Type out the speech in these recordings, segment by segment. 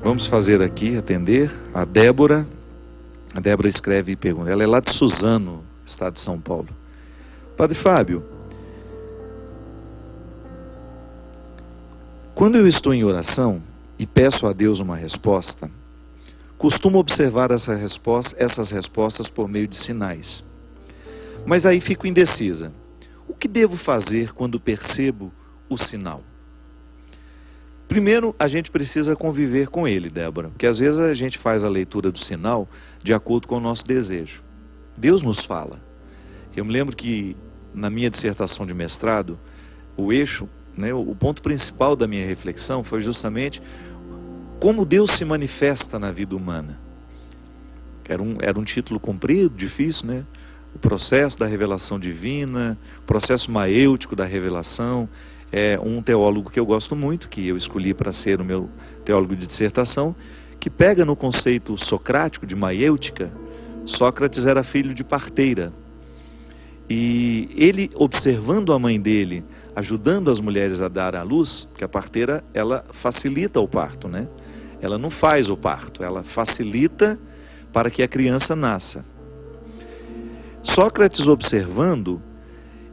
Vamos fazer aqui, atender a Débora. A Débora escreve e pergunta. Ela é lá de Suzano, estado de São Paulo. Padre Fábio, quando eu estou em oração e peço a Deus uma resposta, costumo observar essas respostas por meio de sinais. Mas aí fico indecisa. O que devo fazer quando percebo o sinal? Primeiro, a gente precisa conviver com ele, Débora, porque às vezes a gente faz a leitura do sinal de acordo com o nosso desejo. Deus nos fala. Eu me lembro que na minha dissertação de mestrado, o eixo, o ponto principal da minha reflexão foi justamente como Deus se manifesta na vida humana. Era um título comprido, difícil, né? O processo da revelação divina, o processo maêutico da revelação. É um teólogo que eu gosto muito, que eu escolhi para ser o meu teólogo de dissertação, que pega no conceito socrático de maêutica. Sócrates era filho de parteira. E ele, observando a mãe dele, ajudando as mulheres a dar à luz, porque a parteira, ela facilita o parto, né? Ela não faz o parto, ela facilita para que a criança nasça. Sócrates, observando,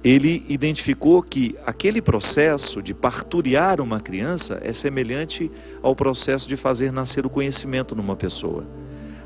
ele identificou que aquele processo de parturiar uma criança é semelhante ao processo de fazer nascer o conhecimento numa pessoa.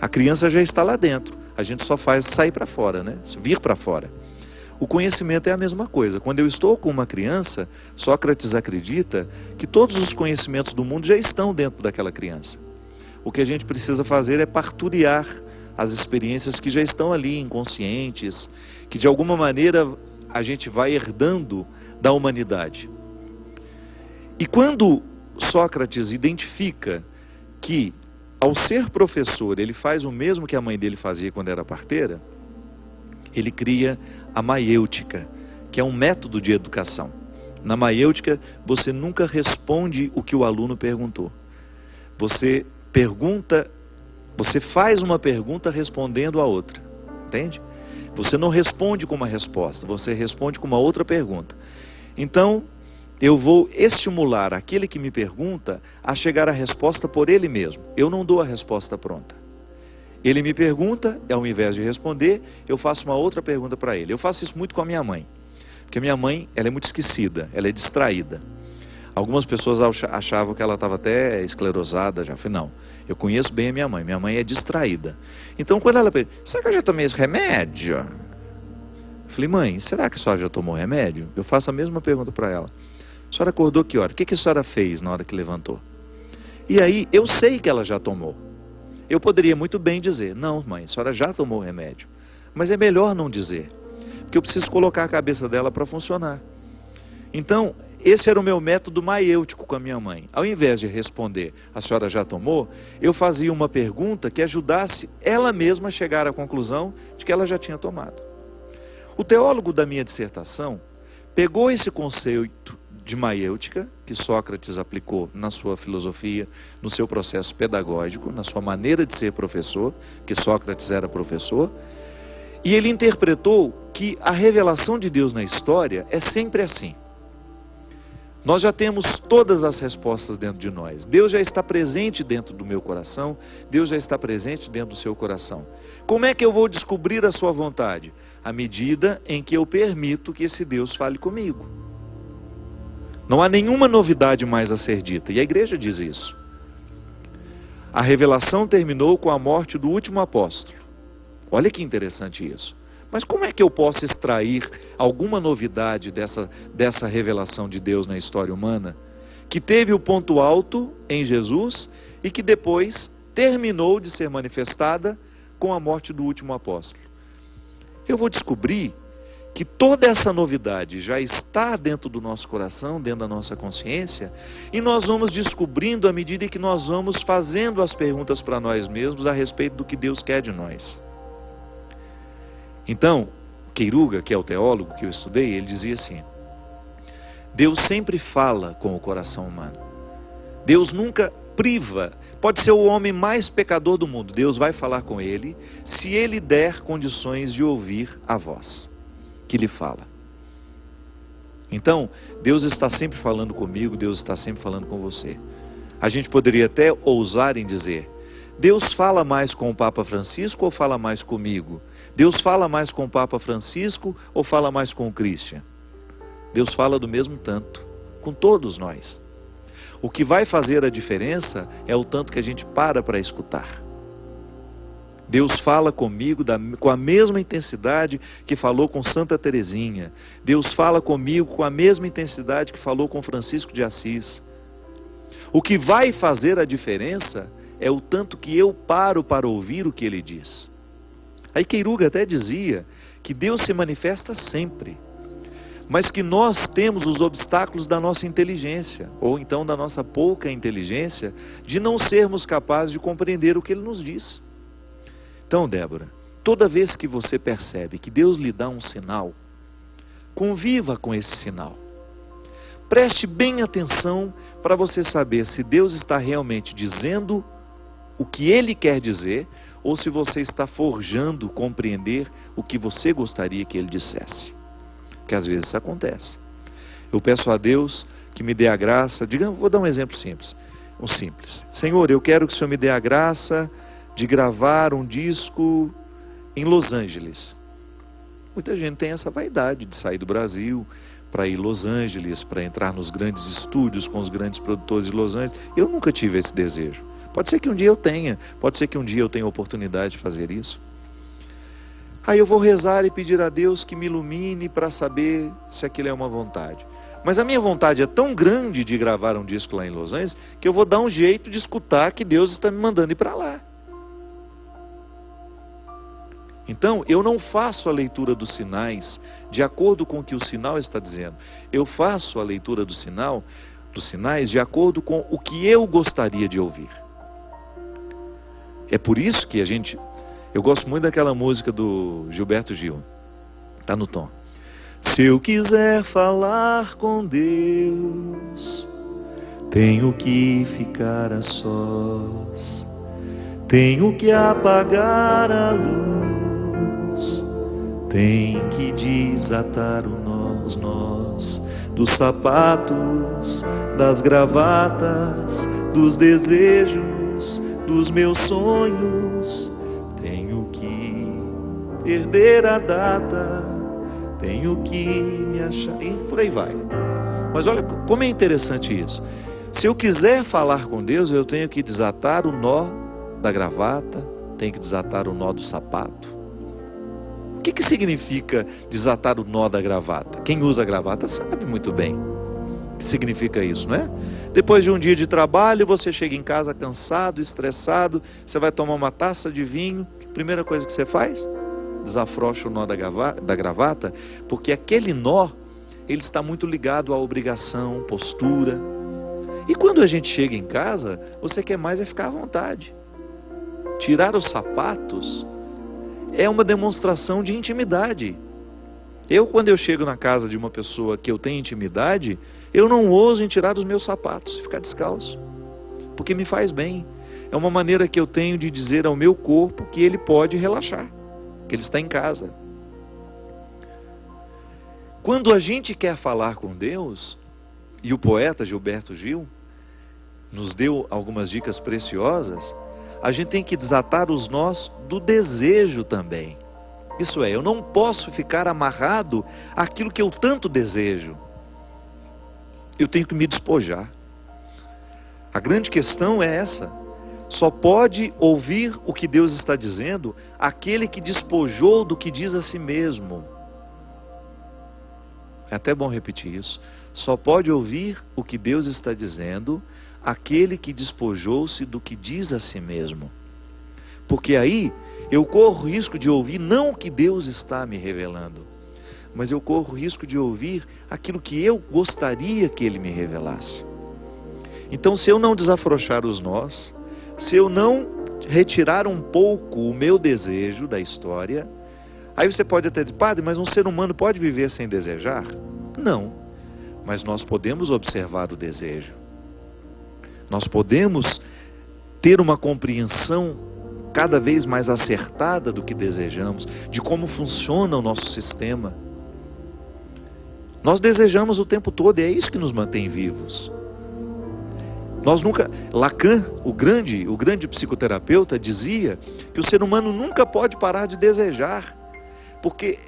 A criança já está lá dentro, a gente só faz sair para fora, né? Vir para fora. O conhecimento é a mesma coisa. Quando eu estou com uma criança, Sócrates acredita que todos os conhecimentos do mundo já estão dentro daquela criança. O que a gente precisa fazer é parturiar as experiências que já estão ali, inconscientes, que de alguma maneira a gente vai herdando da humanidade. E quando Sócrates identifica que, ao ser professor, ele faz o mesmo que a mãe dele fazia quando era parteira, ele cria a maêutica, que é um método de educação. Na maêutica, você nunca responde o que o aluno perguntou. Você faz uma pergunta respondendo a outra, entende? Você não responde com uma resposta, você responde com uma outra pergunta. Então, eu vou estimular aquele que me pergunta a chegar à resposta por ele mesmo. Eu não dou a resposta pronta. Ele me pergunta, ao invés de responder, eu faço uma outra pergunta para ele. Eu faço isso muito com a minha mãe, porque a minha mãe, ela é muito esquecida, ela é distraída. Algumas pessoas achavam que ela estava até esclerosada, já falei, não, eu conheço bem a minha mãe é distraída. Então quando ela pergunta, será que eu já tomei esse remédio? Eu falei, mãe, será que a senhora já tomou remédio? Eu faço a mesma pergunta para ela. A senhora acordou que hora? O que a senhora fez na hora que levantou? E aí eu sei que ela já tomou. Eu poderia muito bem dizer, não mãe, a senhora já tomou remédio. Mas é melhor não dizer, porque eu preciso colocar a cabeça dela para funcionar. Então, esse era o meu método maêutico com a minha mãe. Ao invés de responder, a senhora já tomou? Eu fazia uma pergunta que ajudasse ela mesma a chegar à conclusão de que ela já tinha tomado. O teólogo da minha dissertação pegou esse conceito de maêutica, que Sócrates aplicou na sua filosofia, no seu processo pedagógico, na sua maneira de ser professor, que Sócrates era professor, e ele interpretou que a revelação de Deus na história é sempre assim. Nós já temos todas as respostas dentro de nós. Deus já está presente dentro do meu coração. Deus já está presente dentro do seu coração. Como é que eu vou descobrir a sua vontade? À medida em que eu permito que esse Deus fale comigo. Não há nenhuma novidade mais a ser dita. E a igreja diz isso. A revelação terminou com a morte do último apóstolo. Olha que interessante isso. Mas como é que eu posso extrair alguma novidade dessa revelação de Deus na história humana, que teve o ponto alto em Jesus e que depois terminou de ser manifestada com a morte do último apóstolo? Eu vou descobrir que toda essa novidade já está dentro do nosso coração, dentro da nossa consciência, e nós vamos descobrindo à medida que nós vamos fazendo as perguntas para nós mesmos a respeito do que Deus quer de nós. Então, Queiruga, que é o teólogo que eu estudei, ele dizia assim: Deus sempre fala com o coração humano. Deus nunca priva. Pode ser o homem mais pecador do mundo, Deus vai falar com ele, se ele der condições de ouvir a voz que lhe fala. Então, Deus está sempre falando comigo, Deus está sempre falando com você. A gente poderia até ousar em dizer: Deus fala mais com o Papa Francisco ou fala mais comigo? Deus fala mais com o Papa Francisco ou fala mais com o Christian? Deus fala do mesmo tanto, com todos nós. O que vai fazer a diferença é o tanto que a gente para escutar. Deus fala comigo com a mesma intensidade que falou com Santa Teresinha. Deus fala comigo com a mesma intensidade que falou com Francisco de Assis. O que vai fazer a diferença é o tanto que eu paro para ouvir o que ele diz. Aí Queiruga até dizia que Deus se manifesta sempre, mas que nós temos os obstáculos da nossa inteligência, ou então da nossa pouca inteligência, de não sermos capazes de compreender o que ele nos diz. Então, Débora, toda vez que você percebe que Deus lhe dá um sinal, conviva com esse sinal. Preste bem atenção para você saber se Deus está realmente dizendo o que Ele quer dizer, ou se você está forjando compreender o que você gostaria que Ele dissesse. Porque às vezes isso acontece. Eu peço a Deus que me dê a graça, vou dar um exemplo simples. Senhor, eu quero que o Senhor me dê a graça de gravar um disco em Los Angeles. Muita gente tem essa vaidade de sair do Brasil para ir a Los Angeles, para entrar nos grandes estúdios com os grandes produtores de Los Angeles. Eu nunca tive esse desejo. Pode ser que um dia eu tenha, pode ser que um dia eu tenha a oportunidade de fazer isso. Aí eu vou rezar e pedir a Deus que me ilumine para saber se aquilo é uma vontade. Mas a minha vontade é tão grande de gravar um disco lá em Los Angeles, que eu vou dar um jeito de escutar que Deus está me mandando ir para lá. Então, eu não faço a leitura dos sinais de acordo com o que o sinal está dizendo. Eu faço a leitura dos sinais de acordo com o que eu gostaria de ouvir. É por isso que eu gosto muito daquela música do Gilberto Gil. Está no tom. Se eu quiser falar com Deus, tenho que ficar a sós, tenho que apagar a luz, tem que desatar os nós dos sapatos, das gravatas, dos desejos, dos meus sonhos. Tenho que perder a data, tenho que me achar, e por aí vai. Mas olha como é interessante isso. Se eu quiser falar com Deus, eu tenho que desatar o nó da gravata, tenho que desatar o nó do sapato. O que significa desatar o nó da gravata? Quem usa a gravata sabe muito bem o que significa isso, não é? Depois de um dia de trabalho, você chega em casa cansado, estressado, você vai tomar uma taça de vinho, a primeira coisa que você faz? Desafrouxa o nó da gravata, porque aquele nó, ele está muito ligado à obrigação, postura. E quando a gente chega em casa, você quer mais é ficar à vontade. Tirar os sapatos é uma demonstração de intimidade. Quando eu chego na casa de uma pessoa que eu tenho intimidade, eu não ouso em tirar os meus sapatos e ficar descalço, porque me faz bem. É uma maneira que eu tenho de dizer ao meu corpo que ele pode relaxar, que ele está em casa. Quando a gente quer falar com Deus, e o poeta Gilberto Gil nos deu algumas dicas preciosas, a gente tem que desatar os nós do desejo também. Isso é, eu não posso ficar amarrado àquilo que eu tanto desejo. Eu tenho que me despojar. A grande questão é essa. Só pode ouvir o que Deus está dizendo aquele que despojou do que diz a si mesmo. É até bom repetir isso. Só pode ouvir o que Deus está dizendo aquele que despojou-se do que diz a si mesmo. Porque aí eu corro o risco de ouvir não o que Deus está me revelando, mas eu corro o risco de ouvir aquilo que eu gostaria que Ele me revelasse. Então, se eu não desafrouxar os nós, se eu não retirar um pouco o meu desejo da história, aí você pode até dizer, padre, mas um ser humano pode viver sem desejar? Não, mas nós podemos observar o desejo. Nós podemos ter uma compreensão cada vez mais acertada do que desejamos, de como funciona o nosso sistema. Nós desejamos o tempo todo e é isso que nos mantém vivos. Nós nunca, Lacan, o grande psicoterapeuta, dizia que o ser humano nunca pode parar de desejar, porque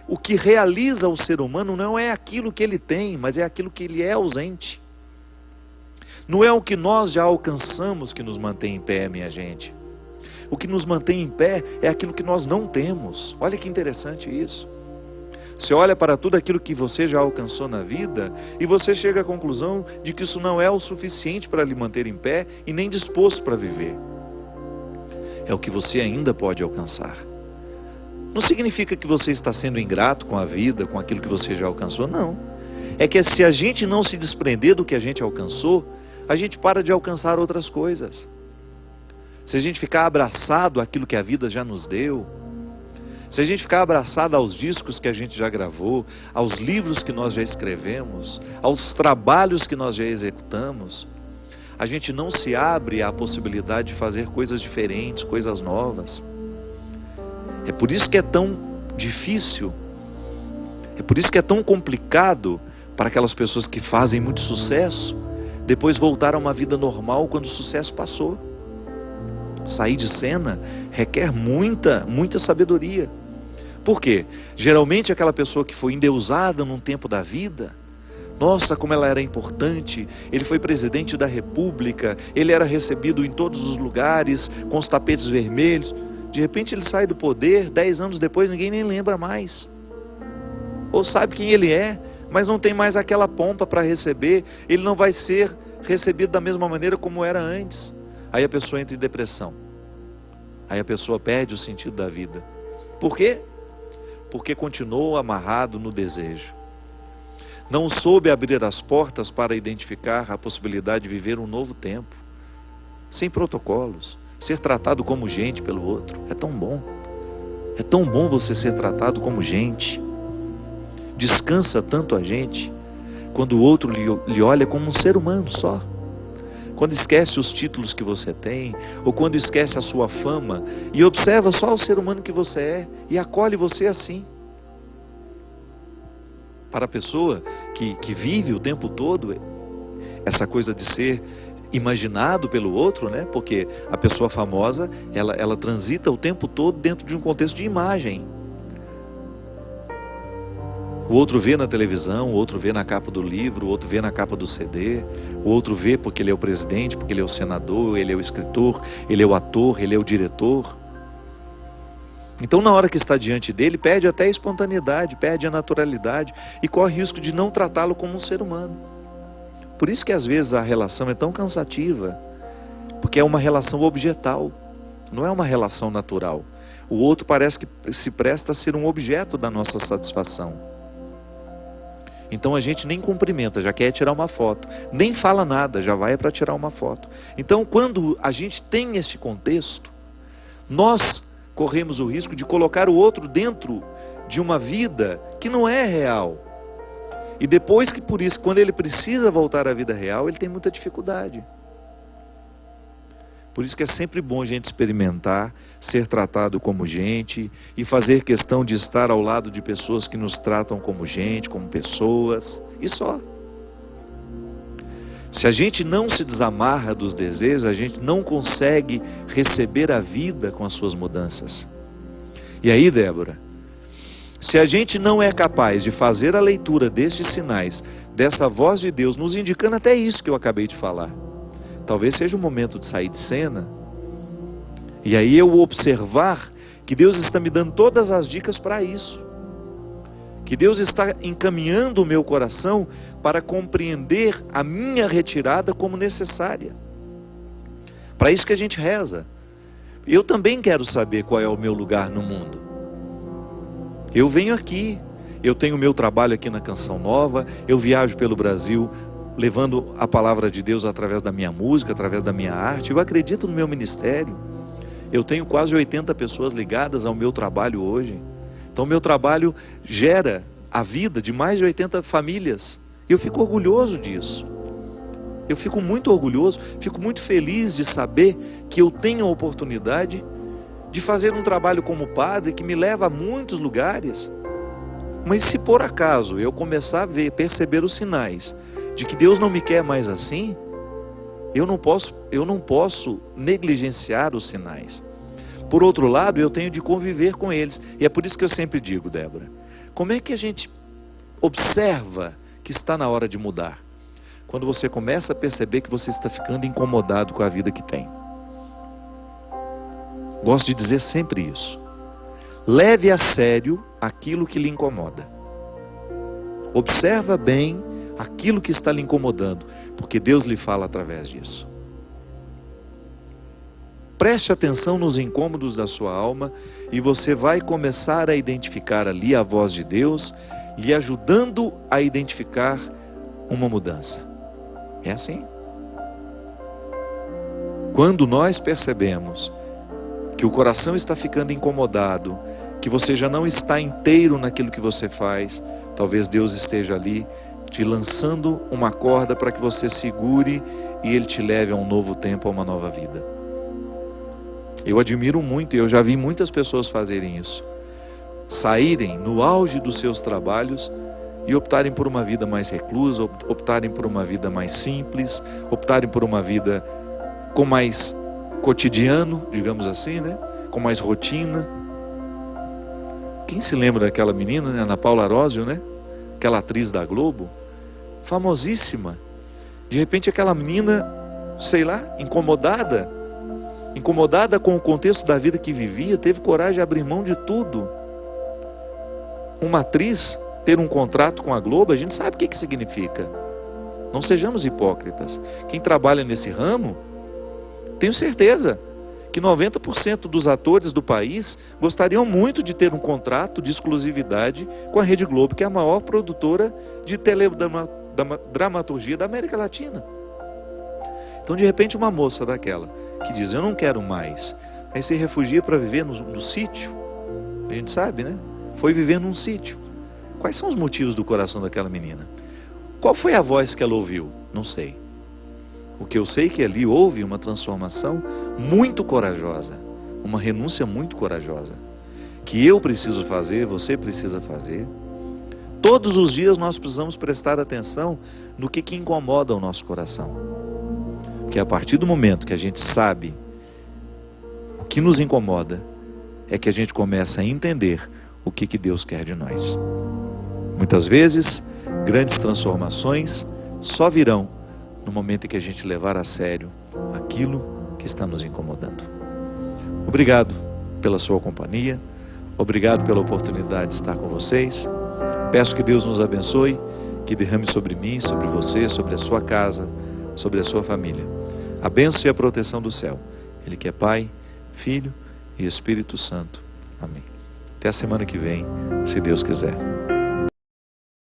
o que realiza o ser humano não é aquilo que ele tem, mas é aquilo que ele é ausente. Não é o que nós já alcançamos que nos mantém em pé, minha gente. O que nos mantém em pé é aquilo que nós não temos. Olha que interessante isso. Você olha para tudo aquilo que você já alcançou na vida e você chega à conclusão de que isso não é o suficiente para lhe manter em pé e nem disposto para viver. É o que você ainda pode alcançar. Não significa que você está sendo ingrato com a vida, com aquilo que você já alcançou, não. É que se a gente não se desprender do que a gente alcançou, a gente para de alcançar outras coisas. Se a gente ficar abraçado àquilo que a vida já nos deu, se a gente ficar abraçado aos discos que a gente já gravou, aos livros que nós já escrevemos, aos trabalhos que nós já executamos, a gente não se abre à possibilidade de fazer coisas diferentes, coisas novas. É por isso que é tão difícil, é por isso que é tão complicado para aquelas pessoas que fazem muito sucesso, depois voltar a uma vida normal quando o sucesso passou. Sair de cena requer muita sabedoria. Por quê? Geralmente aquela pessoa que foi endeusada num tempo da vida, nossa, como ela era importante, ele foi presidente da República, ele era recebido em todos os lugares, com os tapetes vermelhos. De repente ele sai do poder, 10 anos depois ninguém nem lembra mais. Ou sabe quem ele é, mas não tem mais aquela pompa para receber, ele não vai ser recebido da mesma maneira como era antes. Aí a pessoa entra em depressão. Aí a pessoa perde o sentido da vida. Por quê? Porque continuou amarrado no desejo. Não soube abrir as portas para identificar a possibilidade de viver um novo tempo. Sem protocolos. Ser tratado como gente pelo outro. É tão bom. É tão bom você ser tratado como gente. Descansa tanto a gente quando o outro lhe olha como um ser humano só. Quando esquece os títulos que você tem, ou quando esquece a sua fama, e observa só o ser humano que você é, e acolhe você assim. Para a pessoa que vive o tempo todo, essa coisa de ser imaginado pelo outro, né? Porque a pessoa famosa, ela transita o tempo todo dentro de um contexto de imagem. O outro vê na televisão, o outro vê na capa do livro, o outro vê na capa do CD, o outro vê porque ele é o presidente, porque ele é o senador, ele é o escritor, ele é o ator, ele é o diretor. Então na hora que está diante dele, perde até a espontaneidade, perde a naturalidade e corre risco de não tratá-lo como um ser humano. Por isso que às vezes a relação é tão cansativa, porque é uma relação objetal, não é uma relação natural. O outro parece que se presta a ser um objeto da nossa satisfação. Então a gente nem cumprimenta, já quer tirar uma foto, nem fala nada, já vai para tirar uma foto. Então quando a gente tem esse contexto, nós corremos o risco de colocar o outro dentro de uma vida que não é real. E depois que por isso, quando ele precisa voltar à vida real, ele tem muita dificuldade. Por isso que é sempre bom a gente experimentar, ser tratado como gente e fazer questão de estar ao lado de pessoas que nos tratam como gente, como pessoas, e só. Se a gente não se desamarra dos desejos, a gente não consegue receber a vida com as suas mudanças. E aí, Débora, se a gente não é capaz de fazer a leitura destes sinais, dessa voz de Deus, nos indicando até isso que eu acabei de falar, talvez seja o momento de sair de cena. E aí eu observar que Deus está me dando todas as dicas para isso. Que Deus está encaminhando o meu coração para compreender a minha retirada como necessária. Para isso que a gente reza. Eu também quero saber qual é o meu lugar no mundo. Eu venho aqui, eu tenho o meu trabalho aqui na Canção Nova, eu viajo pelo Brasil levando a palavra de Deus através da minha música, através da minha arte. Eu acredito no meu ministério. Eu tenho quase 80 pessoas ligadas ao meu trabalho hoje. Então meu trabalho gera a vida de mais de 80 famílias. Eu fico orgulhoso disso. Eu fico muito orgulhoso, fico muito feliz de saber que eu tenho a oportunidade de fazer um trabalho como padre que me leva a muitos lugares. Mas se por acaso eu começar a perceber os sinais de que Deus não me quer mais assim, Eu não posso negligenciar os sinais. Por outro lado, eu tenho de conviver com eles. E é por isso que eu sempre digo, Débora, como é que a gente observa que está na hora de mudar? Quando você começa a perceber que você está ficando incomodado com a vida que tem. Gosto de dizer sempre isso. Leve a sério aquilo que lhe incomoda. Observa bem aquilo que está lhe incomodando, porque Deus lhe fala através disso. Preste atenção nos incômodos da sua alma e você vai começar a identificar ali a voz de Deus, lhe ajudando a identificar uma mudança. É assim. Quando nós percebemos que o coração está ficando incomodado, que você já não está inteiro naquilo que você faz, talvez Deus esteja ali te lançando uma corda para que você segure e Ele te leve a um novo tempo, a uma nova vida. Eu admiro muito, e eu já vi muitas pessoas fazerem isso. Saírem no auge dos seus trabalhos e optarem por uma vida mais reclusa, optarem por uma vida mais simples, optarem por uma vida com mais cotidiano, digamos assim, né? Com mais rotina. Quem se lembra daquela menina, né? Ana Paula Arósio, né? Aquela atriz da Globo, famosíssima. De repente aquela menina, sei lá, incomodada com o contexto da vida que vivia, teve coragem de abrir mão de tudo. Uma atriz ter um contrato com a Globo, a gente sabe o que significa. Não sejamos hipócritas. Quem trabalha nesse ramo, tenho certeza que 90% dos atores do país gostariam muito de ter um contrato de exclusividade com a Rede Globo, que é a maior produtora de teledramaturgia da América Latina. Então, de repente, uma moça daquela que diz, eu não quero mais, aí se refugia para viver no sítio. A gente sabe, né? Foi viver num sítio. Quais são os motivos do coração daquela menina? Qual foi a voz que ela ouviu? Não sei. O que eu sei é que ali houve uma transformação muito corajosa, uma renúncia muito corajosa, que eu preciso fazer, você precisa fazer. Todos os dias nós precisamos prestar atenção no que incomoda o nosso coração. Porque a partir do momento que a gente sabe o que nos incomoda, é que a gente começa a entender o que Deus quer de nós. Muitas vezes, grandes transformações só virão no momento em que a gente levar a sério aquilo que está nos incomodando. Obrigado pela sua companhia, obrigado pela oportunidade de estar com vocês. Peço que Deus nos abençoe, que derrame sobre mim, sobre você, sobre a sua casa, sobre a sua família a bênção e a proteção do céu. Ele que é Pai, Filho e Espírito Santo. Amém. Até a semana que vem, se Deus quiser.